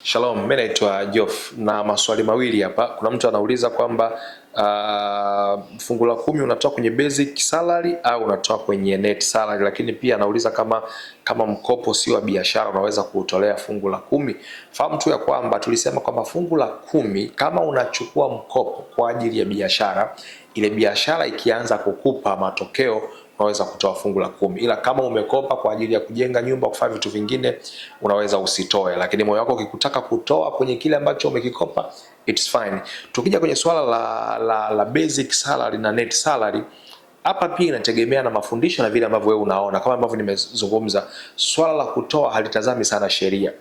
Shalom, mimi naitwa Jof na maswali mawili hapa. Kuna mtu anauliza kwamba fungu la 10 unatoa kwenye basic salary au unatoa kwenye net salary, lakini pia anauliza kama mkopo sio wa biashara unaweza kuutolea fungu la 10. Fahamu tu ya kwamba tulisema kwamba fungu la 10 kama unachukua mkopo kwa ajili ya biashara, ile biashara ikianza kukupa matokeo unaweza kutoa fungu la 10, ila kama umekopa kwa ajili ya kujenga nyumba, kufanya vitu vingine, unaweza usitoe. Lakini moyo wako ukikutaka kutoa kwenye kile ambacho umekikopa, it's fine. Tukija kwenye swala la basic salary na net salary, hapa pia inategemea na mafundisho na vile ambavyo wewe unaona. Kama ambavyo nimezungumza, swala la kutoa halitazami sana sheria.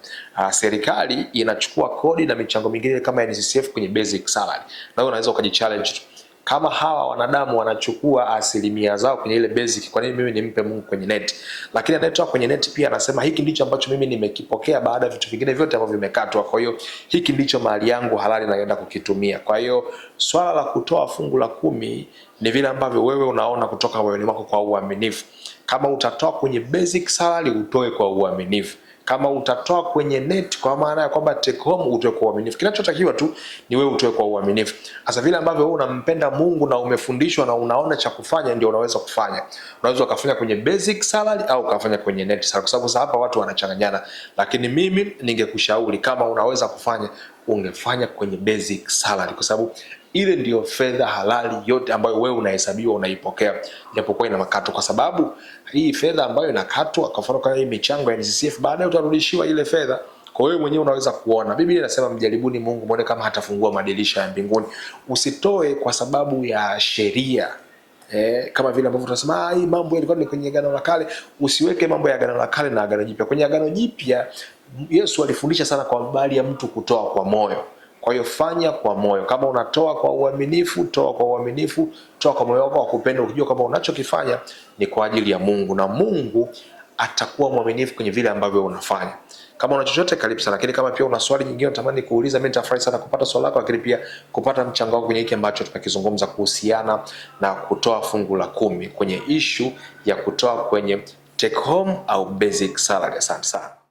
Serikali inachukua kodi na michango mingine kama NSSF kwenye basic salary, na wewe unaweza ukajichallenge kama hawa wanadamu wanachukua asilimia zao kwenye ile basic, kwa nini mimi nimpe Mungu kwenye net? Lakini anayetoa kwenye net pia anasema hiki ndicho ambacho mimi nimekipokea baada ya vitu vingine vyote ambavyo vimekatwa. Kwa hiyo hiki ndicho mali yangu halali naenda kukitumia. Kwa hiyo swala la kutoa fungu la 10 ni vile ambavyo wewe unaona kutoka moyoni mwako kwa uaminifu. Kama utatoa kwenye basic salary, utoe kwa uaminifu. Kama utatoa kwenye net, kwa maana ya kwamba take home, utoe kwa uaminifu. Kinachotakiwa tu ni wewe utoe kwa uaminifu. Sasa vile ambavyo wewe unampenda Mungu na umefundishwa na unaona cha kufanya, ndio unaweza kufanya. Unaweza ukafanya kwenye basic salary au ukafanya kwenye net salary, kwa sababu hapa watu wanachanganyana. Lakini mimi ningekushauri kama unaweza kufanya, ungefanya kwenye basic salary, kwa sababu ile ndiyo fedha halali yote ambayo wewe unahesabiwa unaipokea, japokuwa ina makato. Kwa sababu hii fedha ambayo inakatwa, kwa mfano kama hii michango ya NSSF, baadaye utarudishiwa ile fedha. Kwa hiyo mwenyewe unaweza kuona. Biblia inasema mjaribuni Mungu muone kama hatafungua madirisha ya mbinguni. Usitoe kwa sababu ya sheria. Kama vile ambavyo tunasema hii mambo yalikuwa ni kwenye Agano la Kale. Usiweke mambo ya Agano la Kale na Agano Jipya. Kwenye Agano Jipya Yesu alifundisha sana kwa habari ya mtu kutoa kwa moyo. Kwa hiyo fanya kwa moyo. Kama unatoa kwa uaminifu, toa kwa uaminifu, toa kwa moyo wako wa kupenda, ukijua kama unachokifanya ni kwa ajili ya Mungu, na Mungu atakuwa mwaminifu kwenye vile ambavyo unafanya. Kama una chochote karibu sana, lakini kama pia una swali nyingine unatamani kuuliza, mimi nitafurahi sana kupata swali lako, lakini pia kupata mchango wako kwenye hiki ambacho tunakizungumza kuhusiana na kutoa fungu la 10 kwenye issue ya kutoa kwenye take home au basic salary. Asante sana.